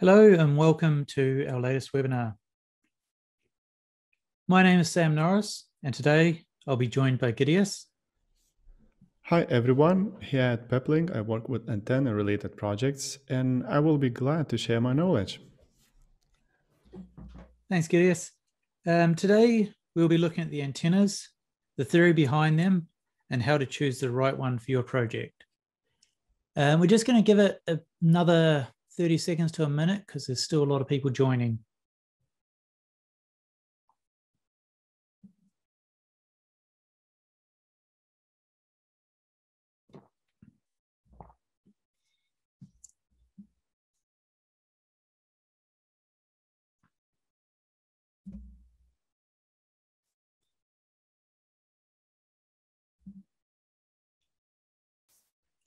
Hello and welcome to our latest webinar. My name is Sam Norris and today I'll be joined by Gideus. Hi everyone, here at Peplink I work with antenna related projects and I will be glad to share my knowledge. Thanks Gideus. Today we'll be looking at the antennas, the theory behind them and how to choose the right one for your project. We're just going to give it another 30 seconds to a minute because there's still a lot of people joining.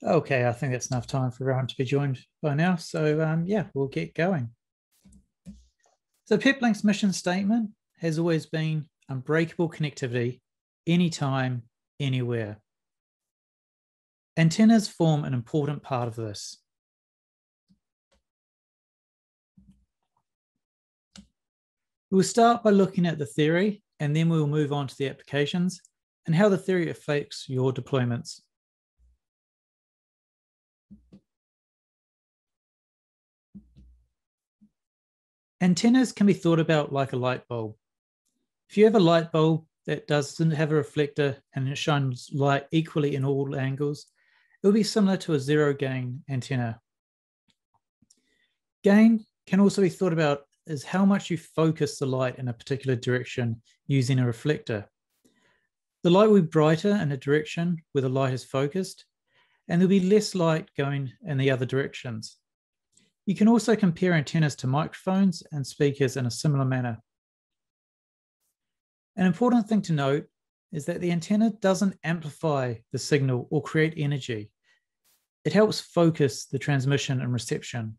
Okay, I think that's enough time for everyone to be joined by now. So yeah, we'll get going. So Peplink's mission statement has always been unbreakable connectivity, anytime, anywhere. Antennas form an important part of this. We'll start by looking at the theory, and then we'll move on to the applications and how the theory affects your deployments. Antennas can be thought about like a light bulb. If you have a light bulb that doesn't have a reflector and it shines light equally in all angles, it will be similar to a zero gain antenna. Gain can also be thought about as how much you focus the light in a particular direction using a reflector. The light will be brighter in the direction where the light is focused, and there'll be less light going in the other directions. You can also compare antennas to microphones and speakers in a similar manner. An important thing to note is that the antenna doesn't amplify the signal or create energy. It helps focus the transmission and reception.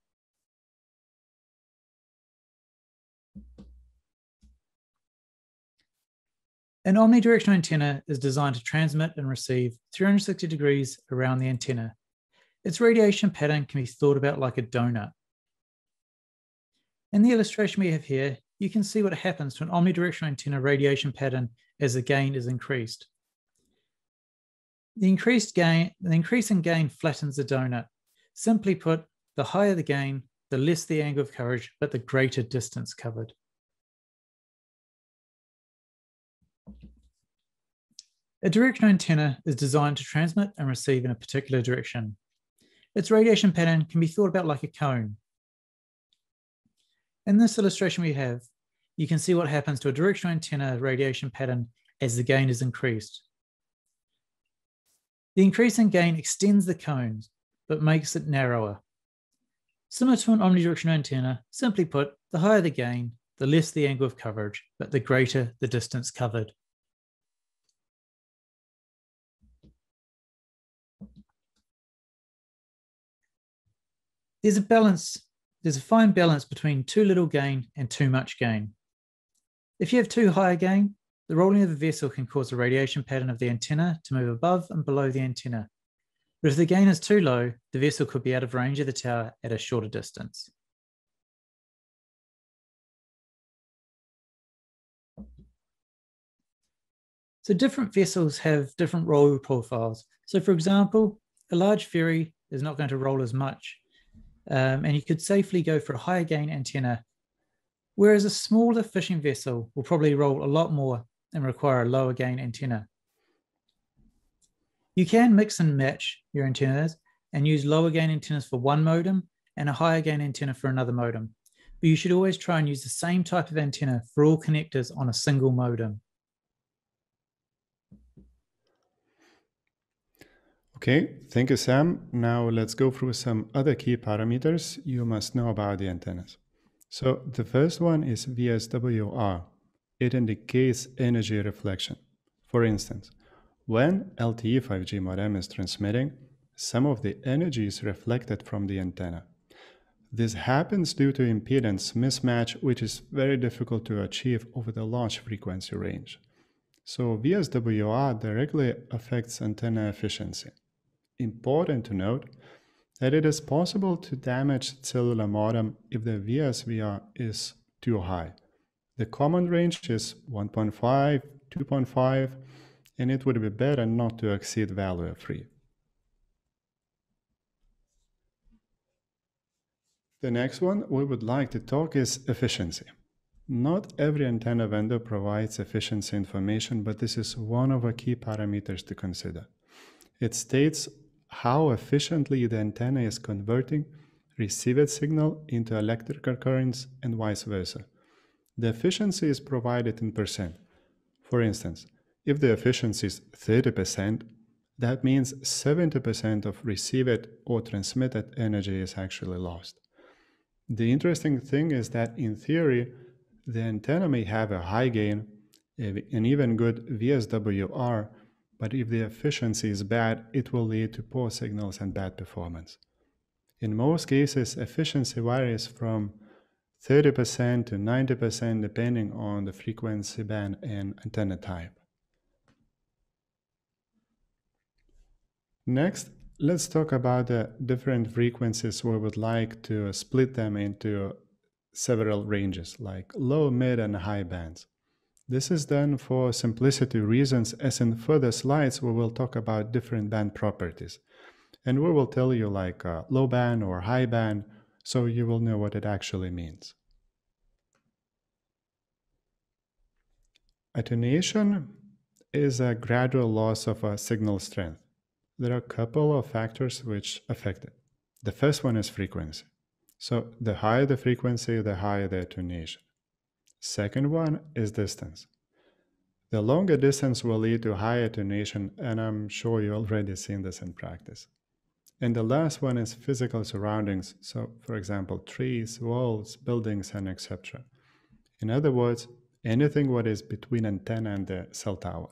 An omnidirectional antenna is designed to transmit and receive 360 degrees around the antenna. Its radiation pattern can be thought about like a donut. In the illustration we have here, you can see what happens to an omnidirectional antenna radiation pattern as the gain is increased. The increase in gain flattens the donut. Simply put, the higher the gain, the less the angle of coverage, but the greater distance covered. A directional antenna is designed to transmit and receive in a particular direction. Its radiation pattern can be thought about like a cone. In this illustration we have, you can see what happens to a directional antenna radiation pattern as the gain is increased. The increase in gain extends the cones, but makes it narrower. Similar to an omnidirectional antenna, simply put, the higher the gain, the less the angle of coverage, but the greater the distance covered. There's a fine balance between too little gain and too much gain. If you have too high a gain, the rolling of the vessel can cause the radiation pattern of the antenna to move above and below the antenna. But if the gain is too low, the vessel could be out of range of the tower at a shorter distance. So different vessels have different roll profiles. So for example, a large ferry is not going to roll as much. And you could safely go for a higher gain antenna, whereas a smaller fishing vessel will probably roll a lot more and require a lower gain antenna. You can mix and match your antennas and use lower gain antennas for one modem and a higher gain antenna for another modem, but you should always try and use the same type of antenna for all connectors on a single modem. Okay, thank you Sam. Now let's go through some other key parameters you must know about the antennas. So the first one is VSWR. It indicates energy reflection. For instance, when LTE 5G modem is transmitting, some of the energy is reflected from the antenna. This happens due to impedance mismatch, which is very difficult to achieve over the large frequency range. So VSWR directly affects antenna efficiency. Important to note that it is possible to damage cellular modem if the VSVR is too high. The common range is 1.5, 2.5, and it would be better not to exceed value of 3. The next one we would like to talk is efficiency. Not every antenna vendor provides efficiency information, but this is one of the key parameters to consider. It states how efficiently the antenna is converting received signal into electrical currents and vice versa. The efficiency is provided in percent. For instance, if the efficiency is 30%, that means 70% of received or transmitted energy is actually lost. The interesting thing is that in theory, the antenna may have a high gain, an even good VSWR, but if the efficiency is bad, it will lead to poor signals and bad performance. In most cases, efficiency varies from 30% to 90% depending on the frequency band and antenna type. Next, let's talk about the different frequencies. We would like to split them into several ranges like low, mid, and high bands. This is done for simplicity reasons, as in further slides we will talk about different band properties. And we will tell you like low band or high band, so you will know what it actually means. Attenuation is a gradual loss of a signal strength. There are a couple of factors which affect it. The first one is frequency. So the higher the frequency, the higher the attenuation. Second one is distance. The longer distance will lead to higher attenuation, and I'm sure you already seen this in practice. And the last one is physical surroundings. So for example, trees, walls, buildings, and etc. In other words, anything what is between antenna and the cell tower.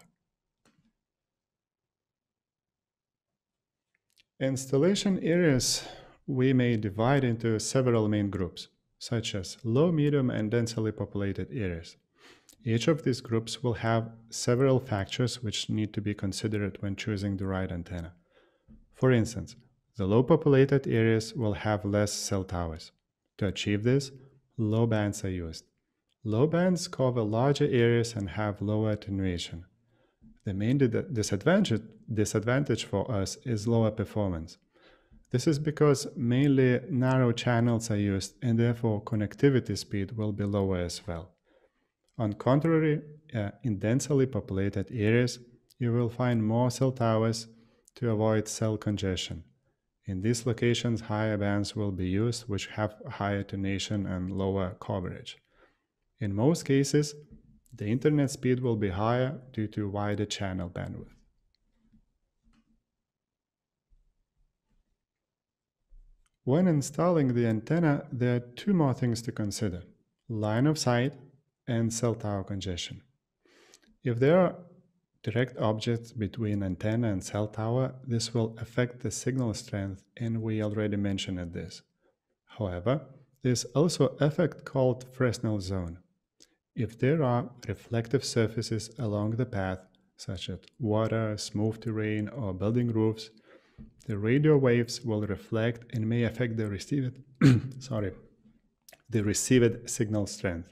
Installation areas we may divide into several main groups, such as low, medium, and densely populated areas. Each of these groups will have several factors which need to be considered when choosing the right antenna. For instance, the low populated areas will have less cell towers. To achieve this, low bands are used. Low bands cover larger areas and have lower attenuation. The main disadvantage for us is lower performance. This is because mainly narrow channels are used and therefore connectivity speed will be lower as well. On contrary, in densely populated areas, you will find more cell towers to avoid cell congestion. In these locations, higher bands will be used which have higher attenuation and lower coverage. In most cases, the internet speed will be higher due to wider channel bandwidth. When installing the antenna, there are two more things to consider: line of sight and cell tower congestion. If there are direct objects between antenna and cell tower, this will affect the signal strength, and we already mentioned this. However, there's also an effect called Fresnel zone. If there are reflective surfaces along the path, such as water, smooth terrain, or building roofs, the radio waves will reflect and may affect the received signal strength.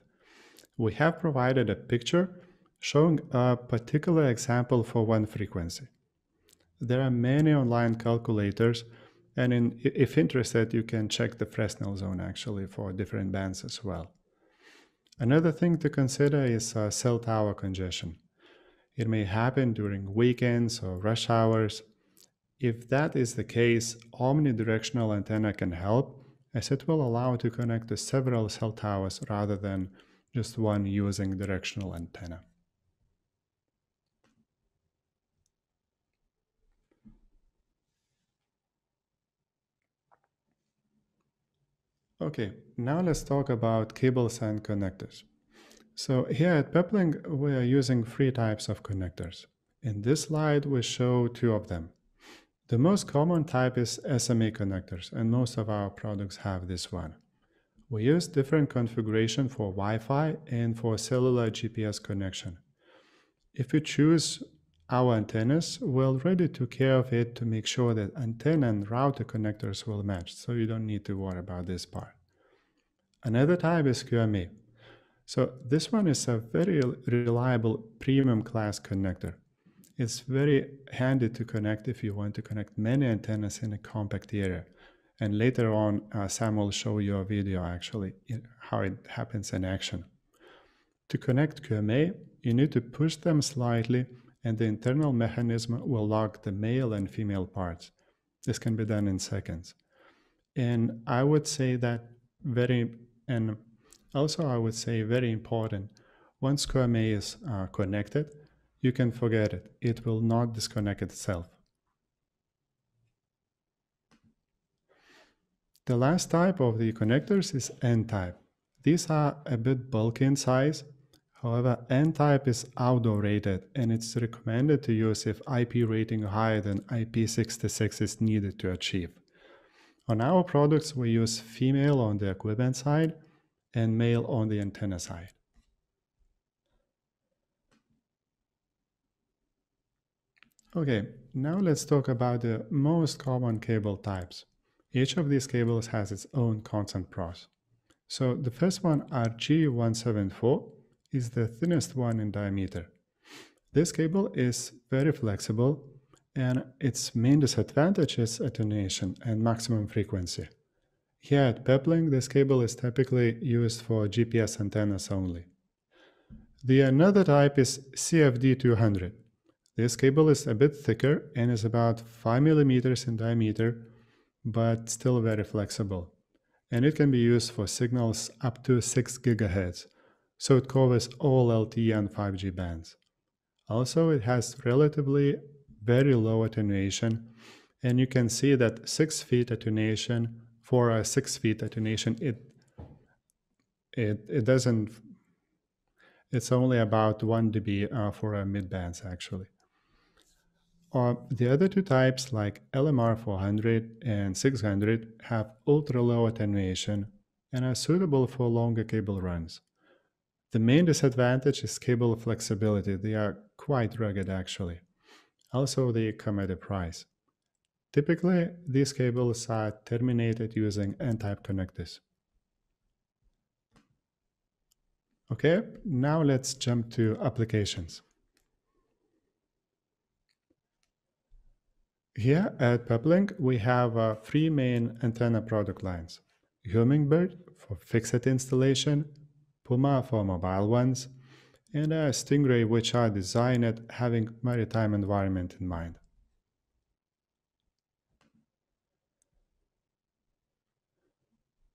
We have provided a picture showing a particular example for one frequency. There are many online calculators, and if interested, you can check the Fresnel zone actually for different bands as well. Another thing to consider is cell tower congestion. It may happen during weekends or rush hours. If that is the case, omnidirectional antenna can help, as it will allow to connect to several cell towers rather than just one using directional antenna. Okay, now let's talk about cables and connectors. So here at Peplink, we are using three types of connectors. In this slide, we show two of them. The most common type is SMA connectors, and most of our products have this one. We use different configuration for Wi-Fi and for cellular GPS connection. If you choose our antennas, we already took care of it to make sure that antenna and router connectors will match, so you don't need to worry about this part. Another type is QMA. So this one is a very reliable premium class connector. It's very handy to connect if you want to connect many antennas in a compact area. And later on, Sam will show you a video actually how it happens in action. To connect QMA, you need to push them slightly and the internal mechanism will lock the male and female parts. This can be done in seconds. And I would say that very important, once QMA is connected, you can forget it. It will not disconnect itself. The last type of the connectors is N-type. These are a bit bulky in size. However, N-type is outdoor rated and it's recommended to use if IP rating higher than IP66 is needed to achieve. On our products, we use female on the equipment side and male on the antenna side. Okay, now let's talk about the most common cable types. Each of these cables has its own constant pros. So the first one, RG174, is the thinnest one in diameter. This cable is very flexible and its main disadvantage is attenuation and maximum frequency. Here at Peplink, this cable is typically used for GPS antennas only. The another type is CFD200. This cable is a bit thicker and is about 5 millimeters in diameter, but still very flexible. And it can be used for signals up to 6 GHz, so it covers all LTE and 5G bands. Also, it has relatively very low attenuation, and you can see that 6 feet attenuation, for a 6 feet attenuation, it's only about 1 dB for a mid-bands actually. The other two types like LMR 400 and 600 have ultra-low attenuation and are suitable for longer cable runs. The main disadvantage is cable flexibility. They are quite rugged actually. Also, they come at a price. Typically, these cables are terminated using N-type connectors. Okay, now let's jump to applications. Here at Peplink, we have 3 main antenna product lines. Hummingbird for fixed installation, Puma for mobile ones, and Stingray, which are designed having maritime environment in mind.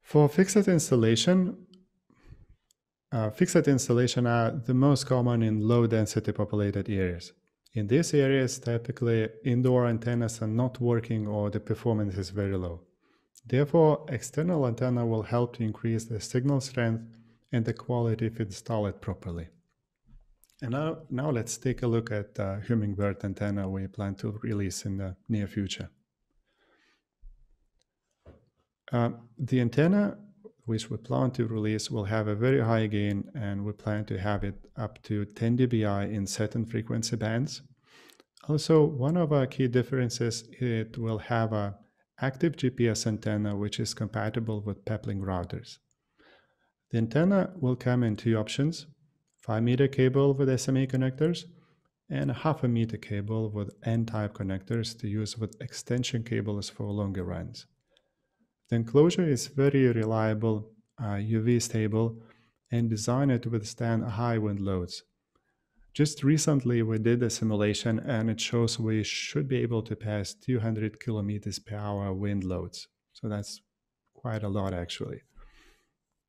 For fixed installation are the most common in low-density populated areas. In these areas, typically indoor antennas are not working or the performance is very low. Therefore, external antenna will help to increase the signal strength and the quality if installed properly. And now let's take a look at the Hummingbird antenna we plan to release in the near future. The antenna which we plan to release will have a very high gain, and we plan to have it up to 10 dBi in certain frequency bands. Also, one of our key differences, it will have an active GPS antenna which is compatible with Peplink routers. The antenna will come in 2 options, 5-meter cable with SMA connectors and a 0.5 meter cable with N-type connectors to use with extension cables for longer runs. The enclosure is very reliable, UV stable, and designed to withstand high wind loads. Just recently we did a simulation and it shows we should be able to pass 200 kilometers per hour wind loads. So that's quite a lot actually.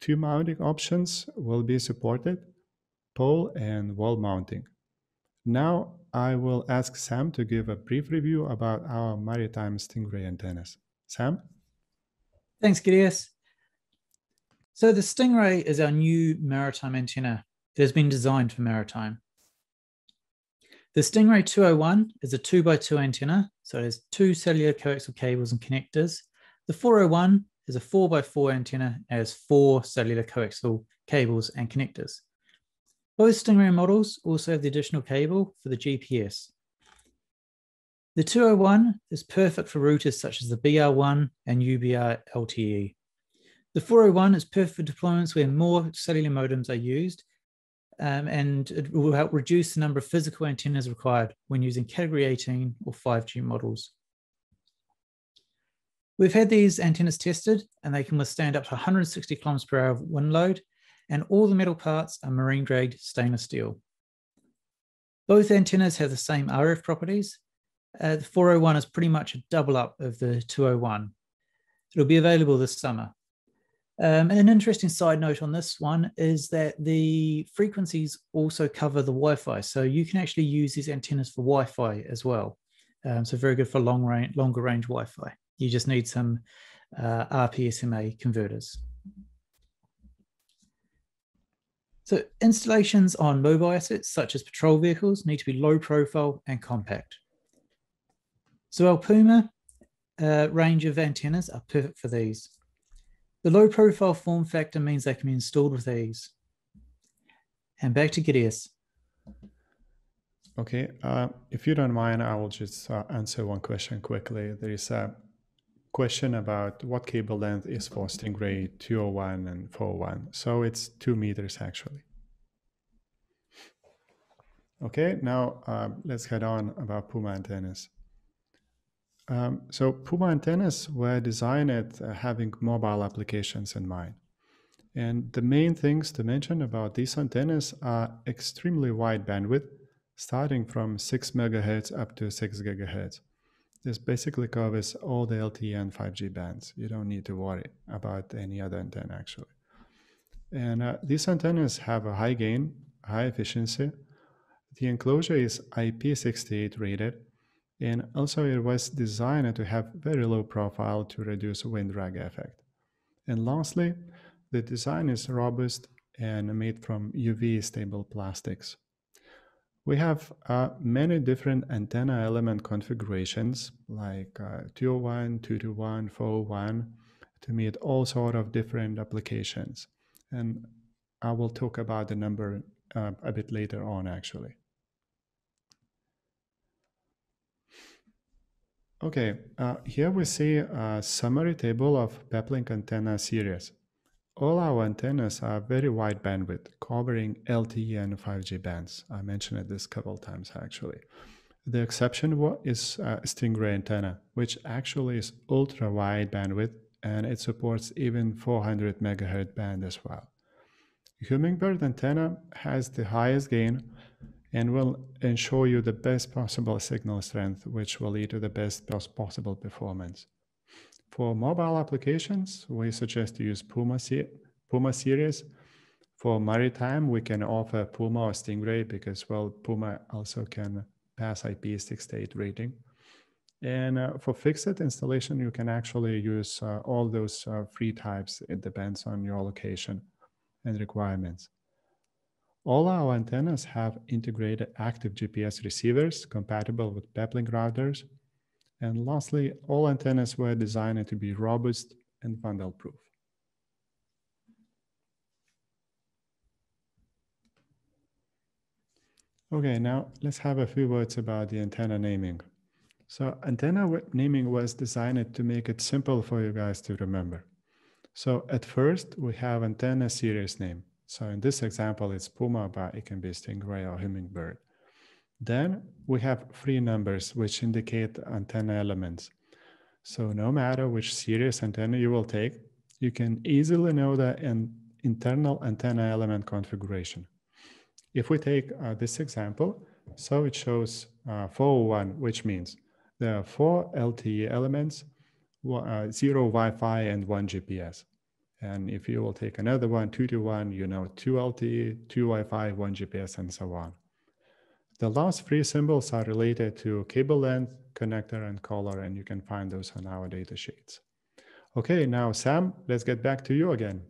2 mounting options will be supported, pole and wall mounting. Now I will ask Sam to give a brief review about our maritime Stingray antennas. Sam? Thanks, Gideus. So the Stingray is our new maritime antenna that has been designed for maritime. The Stingray 201 is a 2x2 antenna, so it has 2 cellular coaxial cables and connectors. The 401 is a 4x4 antenna and has 4 cellular coaxial cables and connectors. Both Stingray models also have the additional cable for the GPS. The 201 is perfect for routers such as the BR1 and UBR LTE. The 401 is perfect for deployments where more cellular modems are used, and it will help reduce the number of physical antennas required when using Category 18 or 5G models. We've had these antennas tested, and they can withstand up to 160 kilometers per hour of wind load, and all the metal parts are marine-grade stainless steel. Both antennas have the same RF properties. The 401 is pretty much a double up of the 201. It'll be available this summer. And an interesting side note on this one is that the frequencies also cover the Wi-Fi. So you can actually use these antennas for Wi-Fi as well. So very good for longer range Wi-Fi. You just need some RPSMA converters. So installations on mobile assets such as patrol vehicles need to be low profile and compact. So our Puma range of antennas are perfect for these. The low profile form factor means they can be installed with ease. And back to Gideus. Okay, if you don't mind, I will just answer one question quickly. There is a question about what cable length is for Stingray 201 and 401. So it's 2 meters actually. Okay, now let's head on about Puma antennas. So Puma antennas were designed at having mobile applications in mind. And the main things to mention about these antennas are extremely wide bandwidth, starting from 6 megahertz up to 6 gigahertz. This basically covers all the LTE and 5G bands. You don't need to worry about any other antenna actually. And these antennas have a high gain, high efficiency. The enclosure is IP68 rated, and also it was designed to have very low profile to reduce wind drag effect. And lastly, the design is robust and made from UV stable plastics. We have many different antenna element configurations like 201, 221, 401 to meet all sort of different applications. And I will talk about the number a bit later on actually. Okay, here we see a summary table of Peplink antenna series. All our antennas are very wide bandwidth, covering LTE and 5G bands. I mentioned this a couple times actually. The exception is Stingray antenna, which actually is ultra wide bandwidth and it supports even 400 megahertz band as well. Hummingbird antenna has the highest gain and will ensure you the best possible signal strength, which will lead to the best possible performance. For mobile applications, we suggest to use Puma series. For maritime, we can offer Puma or Stingray because, well, Puma also can pass IP68 rating. And for fixed installation, you can actually use all those free types. It depends on your location and requirements. All our antennas have integrated active GPS receivers compatible with Peplink routers. And lastly, all antennas were designed to be robust and vandal-proof. Okay, now let's have a few words about the antenna naming. So antenna naming was designed to make it simple for you guys to remember. So at first, we have antenna series name. So in this example, it's Puma, but it can be Stingray or Hummingbird. Then we have three numbers, which indicate antenna elements. So no matter which series antenna you will take, you can easily know the internal antenna element configuration. If we take this example, so it shows 401, which means there are 4 LTE elements, 0 Wi-Fi and 1 GPS. And if you will take another one, 221, you know 2 LTE, 2 Wi-Fi, 1 GPS, and so on. The last three symbols are related to cable length, connector, and color, and you can find those on our data sheets. Okay, now Sam, let's get back to you again.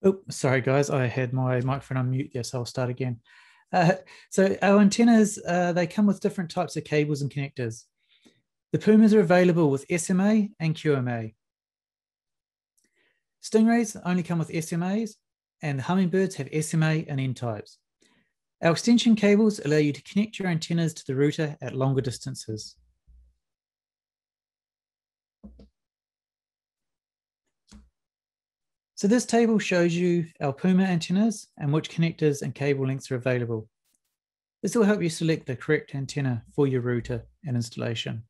Oh, sorry, guys. I had my microphone on mute. Yes, I'll start again. So our antennas, they come with different types of cables and connectors. The Pumas are available with SMA and QMA. Stingrays only come with SMAs, and the hummingbirds have SMA and N types. Our extension cables allow you to connect your antennas to the router at longer distances. So this table shows you our Puma antennas and which connectors and cable lengths are available. This will help you select the correct antenna for your router and installation.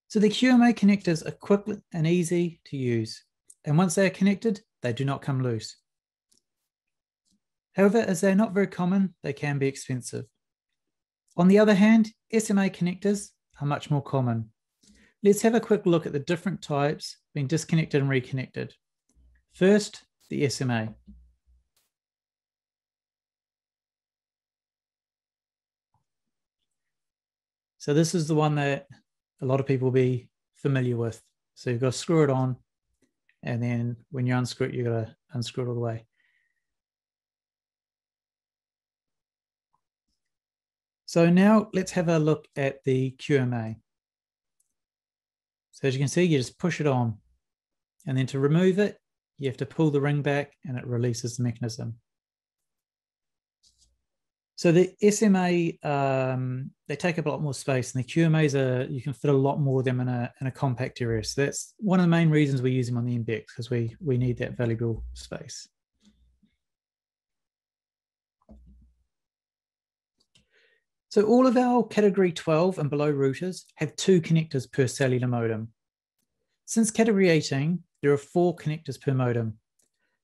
So the QMA connectors are quick and easy to use, and once they are connected, they do not come loose. However, as they're not very common, they can be expensive. On the other hand, SMA connectors are much more common. Let's have a quick look at the different types being disconnected and reconnected. First, the SMA. So this is the one that a lot of people will be familiar with. So you've got to screw it on, and then when you unscrew it, you've got to unscrew it all the way. So now let's have a look at the QMA. So as you can see, you just push it on, and then to remove it, you have to pull the ring back and it releases the mechanism. So the SMA, they take up a lot more space, and the QMAs you can fit a lot more of them in a compact area. So that's one of the main reasons we use them on the MBX, because we need that valuable space. So all of our category 12 and below routers have 2 connectors per cellular modem. Since category 18, there are 4 connectors per modem.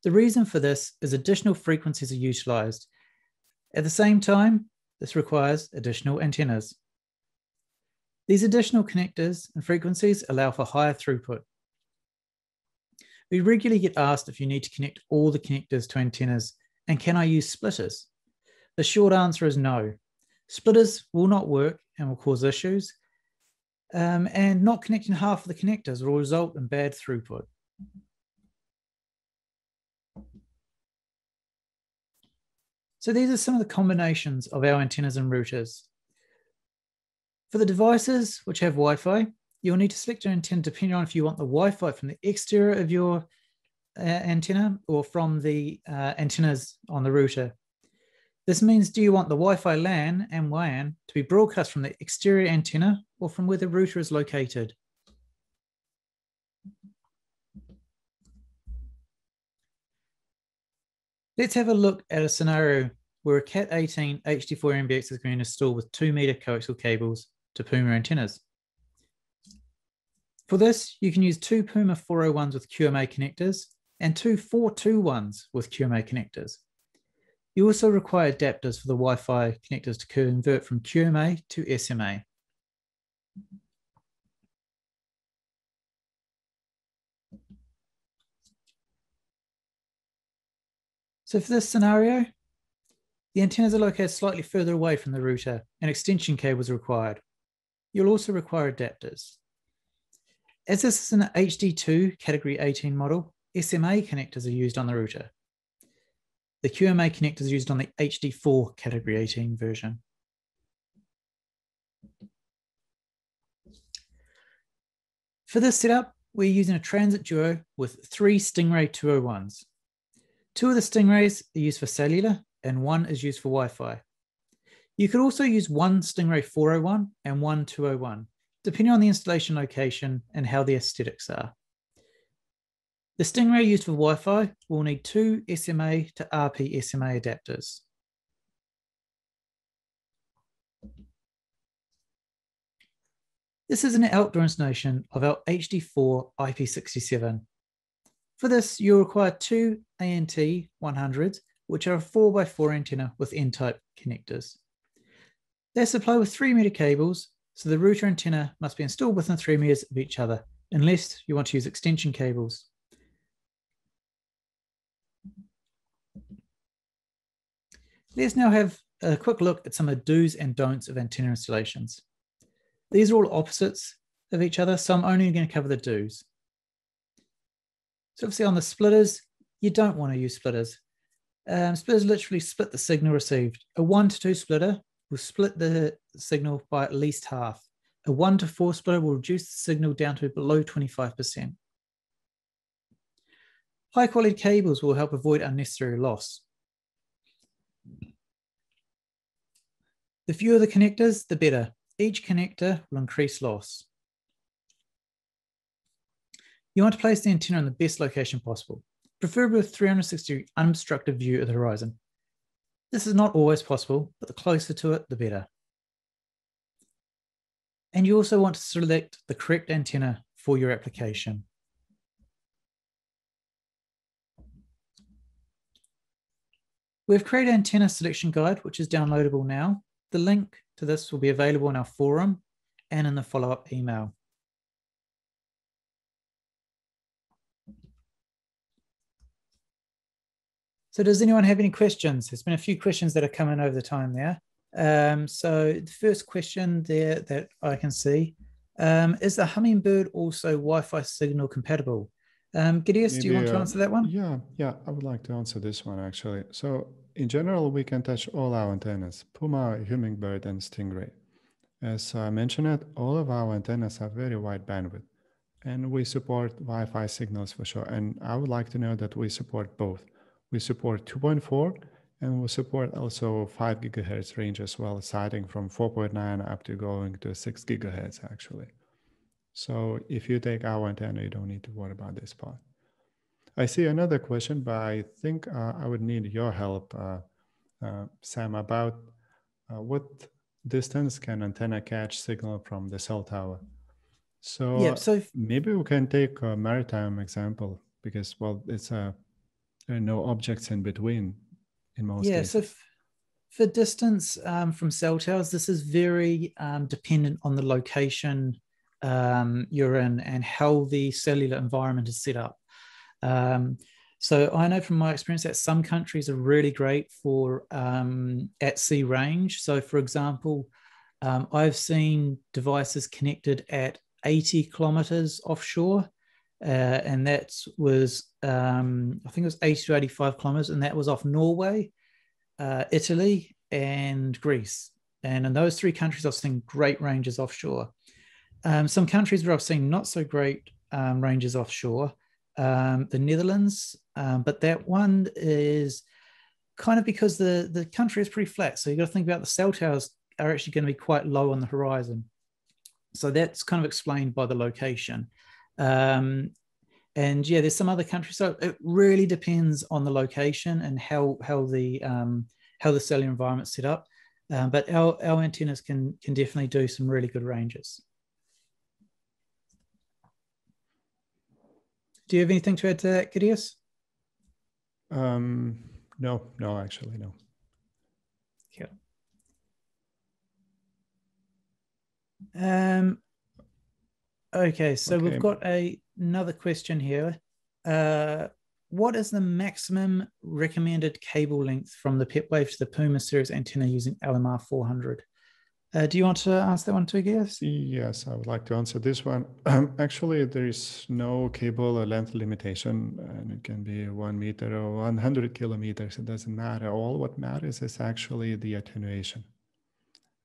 The reason for this is additional frequencies are utilized. At the same time, this requires additional antennas. These additional connectors and frequencies allow for higher throughput. We regularly get asked if you need to connect all the connectors to antennas, and can I use splitters? The short answer is no. Splitters will not work and will cause issues, and not connecting half of the connectors will result in bad throughput. So these are some of the combinations of our antennas and routers. For the devices which have Wi-Fi, you'll need to select your antenna depending on if you want the Wi-Fi from the exterior of your antenna or from the antennas on the router. This means, do you want the Wi-Fi LAN and WAN to be broadcast from the exterior antenna or from where the router is located? Let's have a look at a scenario where a Cat18 HD4 MBX is going to install with 2-meter coaxial cables to Puma antennas. For this, you can use 2 Puma 401s with QMA connectors and 2 421s with QMA connectors. You also require adapters for the Wi-Fi connectors to convert from QMA to SMA. So for this scenario, the antennas are located slightly further away from the router and extension cables are required. You'll also require adapters. As this is an HD2 category 18 model, SMA connectors are used on the router. The QMA connectors are used on the HD4 category 18 version. For this setup, we're using a transit duo with 3 Stingray 201s. 2 of the Stingrays are used for cellular and 1 is used for Wi-Fi. You could also use 1 Stingray 401 and 1 201, depending on the installation location and how the aesthetics are. The Stingray used for Wi-Fi will need 2 SMA to RP SMA adapters. This is an outdoor installation of our HD4 IP67. For this, you'll require 2 ANT 100s, which are a 4x4 antenna with N-type connectors. They're supplied with 3-meter cables, so the router antenna must be installed within 3 meters of each other, unless you want to use extension cables. Let's now have a quick look at some of the do's and don'ts of antenna installations. These are all opposites of each other. So I'm only going to cover the do's. So obviously on the splitters, you don't want to use splitters. Splitters literally split the signal received. A 1 to 2 splitter will split the signal by at least half. A 1 to 4 splitter will reduce the signal down to below 25%. High quality cables will help avoid unnecessary loss. The fewer the connectors, the better. Each connector will increase loss. You want to place the antenna in the best location possible, preferably with a 360 unobstructed view of the horizon. This is not always possible, but the closer to it, the better. And you also want to select the correct antenna for your application. We've created an antenna selection guide, which is downloadable now. The link to this will be available in our forum and in the follow-up email. So does anyone have any questions? There's been a few questions that have come in over the time there. So the first question there that I can see, is the Hummingbird also Wi-Fi signal compatible? Gideus, do you want to answer that one? Yeah, I would like to answer this one actually. So in general, we can touch all our antennas, Puma, Hummingbird, and Stingray. As I mentioned it, all of our antennas have very wide bandwidth, and we support Wi-Fi signals for sure. And I would like to know that we support both. We support 2.4, and we support also 5 gigahertz range as well, starting from 4.9 up to going to 6 gigahertz actually. So if you take our antenna, you don't need to worry about this part. I see another question, but I think I would need your help, Sam, about what distance can antenna catch signal from the cell tower? So, Yeah, so maybe we can take a maritime example because, well, it's there are no objects in between in most cases. So for distance from cell towers, this is very dependent on the location you're in and how the cellular environment is set up. So I know from my experience that some countries are really great for at sea range. So for example, I've seen devices connected at 80 kilometers offshore, and that was, I think it was 80 to 85 kilometers, and that was off Norway, Italy, and Greece. And in those three countries, I've seen great ranges offshore. Some countries where I've seen not so great ranges offshore, the Netherlands, but that one is kind of because the country is pretty flat. So you've got to think about the cell towers are actually going to be quite low on the horizon. So that's kind of explained by the location. And yeah, there's some other countries. So it really depends on the location and how the cellular environment's set up. But our antennas can definitely do some really good ranges. Do you have anything to add to that, Gideus? No, actually, no. Yeah. Okay, so we've got another question here. What is the maximum recommended cable length from the Peplink to the Puma series antenna using LMR 400? Do you want to answer that one too, Gideus? Yes, I would like to answer this one. Actually, there is no cable or length limitation, and it can be 1 meter or 100 kilometers. It doesn't matter. All what matters is actually the attenuation.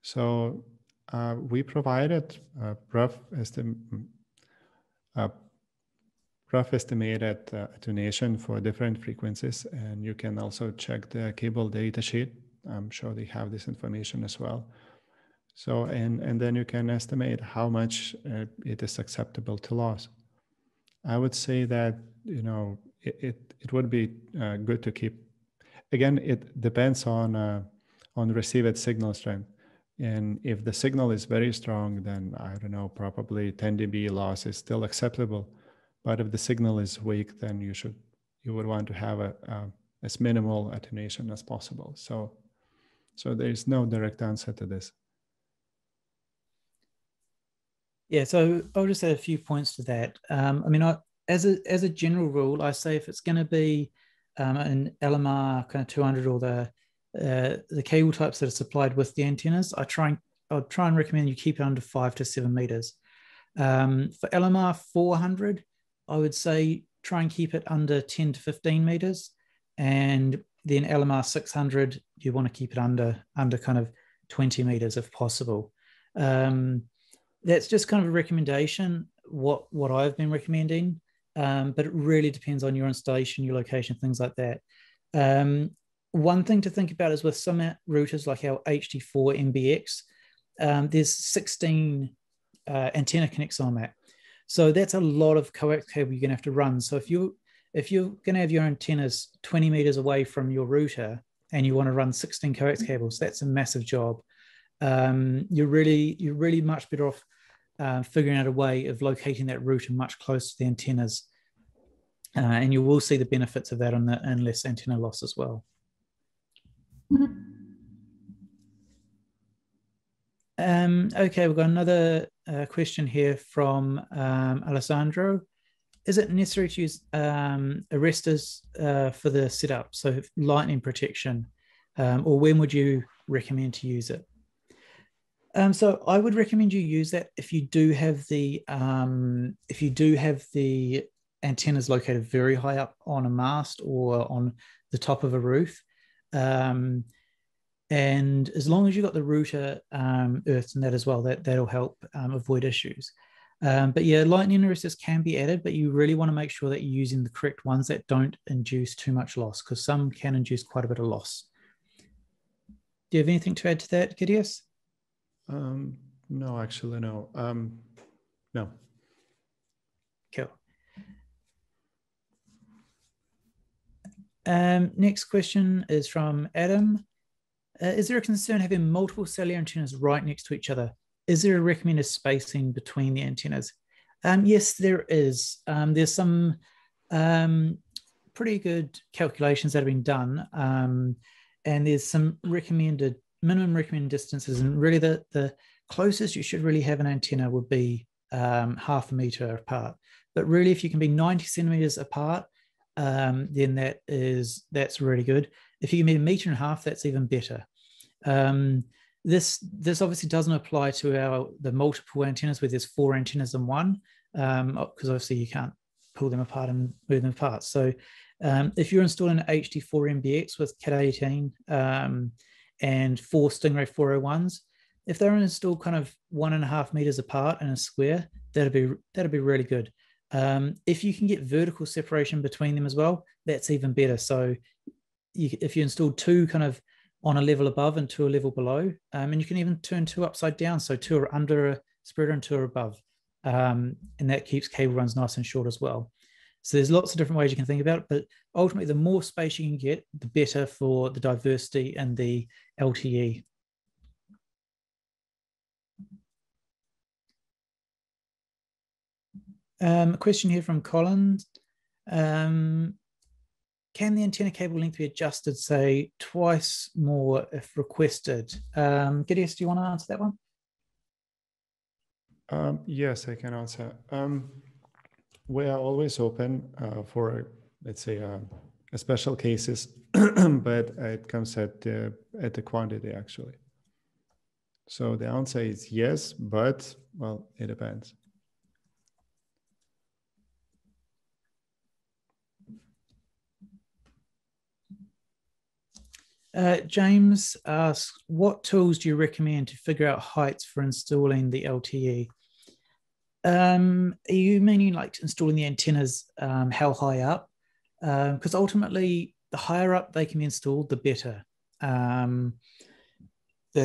So we provided a rough estimated attenuation for different frequencies, and you can also check the cable data sheet. I'm sure they have this information as well. So, and then you can estimate how much it is acceptable to loss. I would say that, it would be good to keep, again, it depends on received signal strength. And if the signal is very strong, then I don't know, probably 10 dB loss is still acceptable. But if the signal is weak, then you would want to have as minimal attenuation as possible. So there is no direct answer to this. Yeah, so I'll just add a few points to that. As a general rule, I say if it's going to be an LMR kind of 200 or the cable types that are supplied with the antennas, I'll try and recommend you keep it under 5 to 7 meters. For LMR 400, I would say try and keep it under 10 to 15 meters. And then LMR 600, you want to keep it under kind of 20 meters if possible. That's just kind of a recommendation, what I've been recommending, but it really depends on your installation, your location, things like that. One thing to think about is with some routers like our HD4 MBX, there's 16 antenna connects on that. So that's a lot of coax cable you're going to have to run. So if you're going to have your antennas 20 meters away from your router and you want to run 16 coax cables, that's a massive job. You're really much better off figuring out a way of locating that router much closer to the antennas. And you will see the benefits of that and less antenna loss as well. Okay, we've got another question here from Alessandro. Is it necessary to use arresters for the setup, so lightning protection, or when would you recommend to use it? So I would recommend you use that if you do have the antennas located very high up on a mast or on the top of a roof. And as long as you've got the router earthed in that as well, that'll help avoid issues. But yeah, lightning arresters can be added, but you really want to make sure that you're using the correct ones that don't induce too much loss, because some can induce quite a bit of loss. Do you have anything to add to that, Gideus? No, actually, no. No. Cool. Next question is from Adam. Is there a concern having multiple cellular antennas right next to each other? Is there a recommended spacing between the antennas? Yes, there is. There's some pretty good calculations that have been done, and there's some minimum recommended distances, and really the closest you should really have an antenna would be half a meter apart. But really, if you can be 90 centimeters apart, then that's really good. If you can be 1.5 meters, that's even better. This obviously doesn't apply to the multiple antennas where there's 4 antennas in one, because obviously you can't pull them apart and move them apart. So if you're installing an HD4 MBX with Cat 18 and 4 Stingray 401s, if they're installed kind of 1.5 meters apart in a square, that'd be really good. If you can get vertical separation between them as well, that's even better. So if you install 2 kind of on a level above and 2 a level below, and you can even turn 2 upside down, so 2 are under a spreader and 2 are above, and that keeps cable runs nice and short as well. So there's lots of different ways you can think about it, but ultimately the more space you can get, the better for the diversity and the LTE. A question here from Colin. Can the antenna cable length be adjusted, say, twice more if requested? Gideus, do you want to answer that one? Yes, I can answer. We are always open for, let's say, special cases, but it comes at the quantity, actually. So the answer is yes, but, well, it depends. James asks, what tools do you recommend to figure out heights for installing the LTE? Are you meaning like installing the antennas how high up? Because ultimately, the higher up they can be installed, the better. That's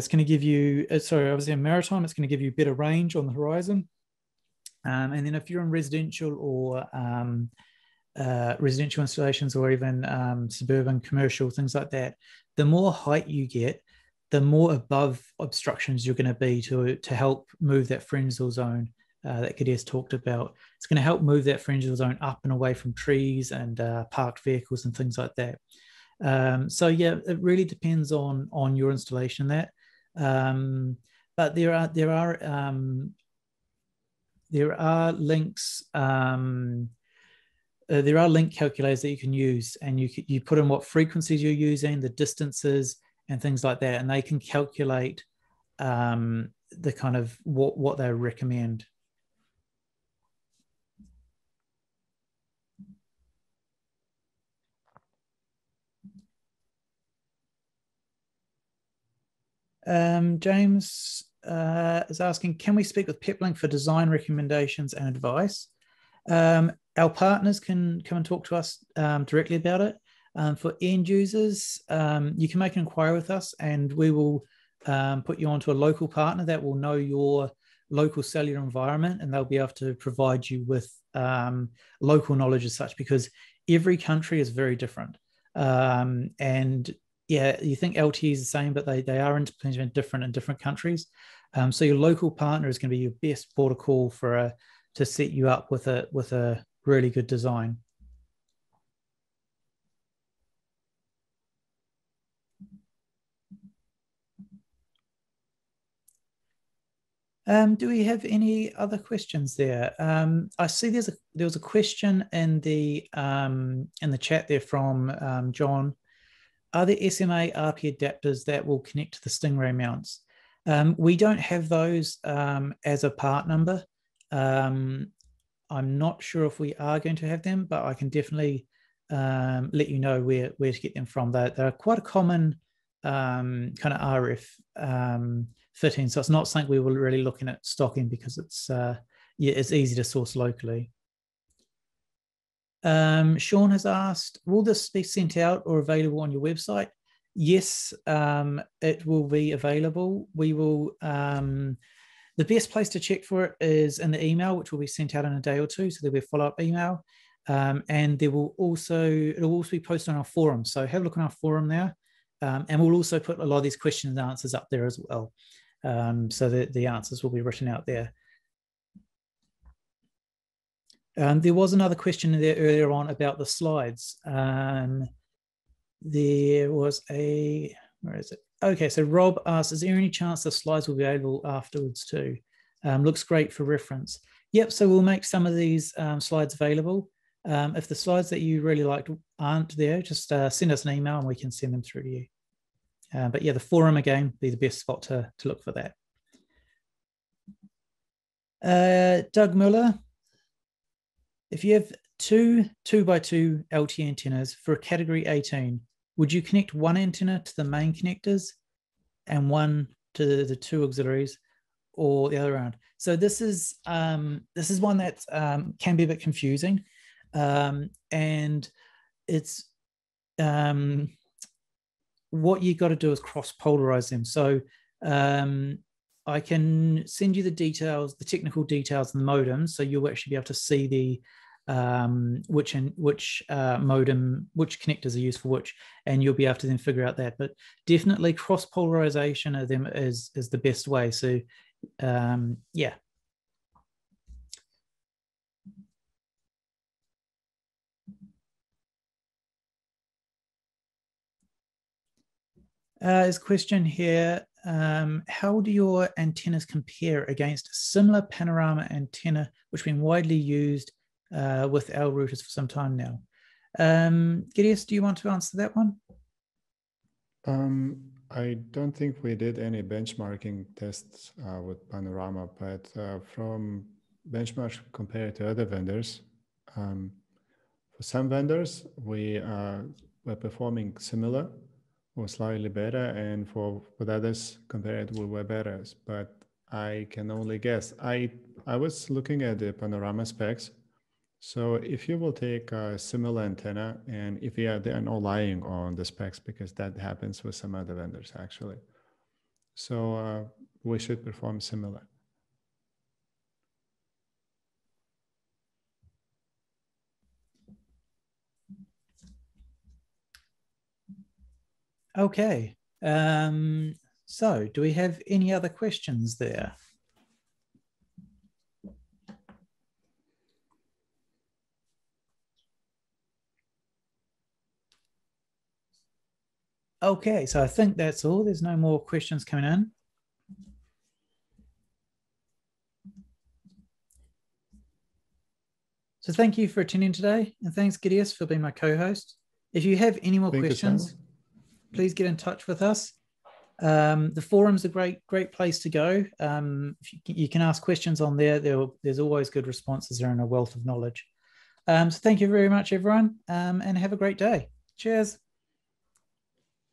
going to give you, obviously in maritime, it's going to give you better range on the horizon. And then if you're in residential or residential installations or even suburban commercial, things like that, the more height you get, the more above obstructions you're going to be to help move that frenzel zone that Gideus talked about. It's going to help move that frenzel zone up and away from trees and parked vehicles and things like that. So yeah, it really depends on your installation. But there are links. There are link calculators that you can use, and you put in what frequencies you're using, the distances, and things like that, and they can calculate the kind of what they recommend. James is asking, can we speak with Peplink for design recommendations and advice? Our partners can come and talk to us directly about it. For end users, you can make an inquiry with us and we will put you onto a local partner that will know your local cellular environment, and they'll be able to provide you with local knowledge as such, because every country is very different. And yeah, you think LTE is the same, but they are implemented different in different countries. So your local partner is going to be your best port of call for to set you up with a really good design. Do we have any other questions there? I see there was a question in the chat there from John. Are there SMA RP adapters that will connect to the Stingray mounts? We don't have those as a part number. I'm not sure if we are going to have them, but I can definitely let you know where to get them from. They're quite a common kind of RF fitting, so it's not something we were really looking at stocking because it's easy to source locally. Sean has asked, will this be sent out or available on your website? Yes, it will be available. We will. The best place to check for it is in the email, which will be sent out in a day or two. So there'll be a follow-up email, and it'll also be posted on our forum. So have a look on our forum there, and we'll also put a lot of these questions and answers up there as well, so that the answers will be written out there. There was another question there earlier on about the slides. There was where is it? Okay, so Rob asked, is there any chance the slides will be available afterwards too? Looks great for reference. Yep, so we'll make some of these slides available. If the slides that you really liked aren't there, just send us an email and we can send them through to you. But yeah, the forum again, be the best spot to look for that. Doug Muller, if you have two 2x2 LTE antennas for a category 18, would you connect one antenna to the main connectors and one to the two auxiliaries, or the other way around? So this is one that can be a bit confusing, and it's what you got to do is cross polarize them. So I can send you the details, the technical details, and the modems, so you'll actually be able to see the which modem, which connectors are used for which, and you'll be able to then figure out that. But definitely cross polarization of them is the best way. So yeah. There's a question here. How do your antennas compare against a similar panorama antenna, which has been widely used with L routers for some time now? Gideus, do you want to answer that one? I don't think we did any benchmarking tests with Panorama, but from benchmarks compared to other vendors, for some vendors, we're performing similar or slightly better, and with others compared, we were better. But I can only guess. I was looking at the Panorama specs. So if you will take a similar antenna, and if they are not lying on the specs, because that happens with some other vendors actually. So we should perform similar. Okay. So do we have any other questions there? Okay, so I think that's all. There's no more questions coming in. So thank you for attending today, and thanks, Gideus, for being my co-host. If you have any more questions, please get in touch with us. The forum's a great place to go. You can ask questions on there. There's always good responses there and a wealth of knowledge. So thank you very much, everyone, and have a great day. Cheers.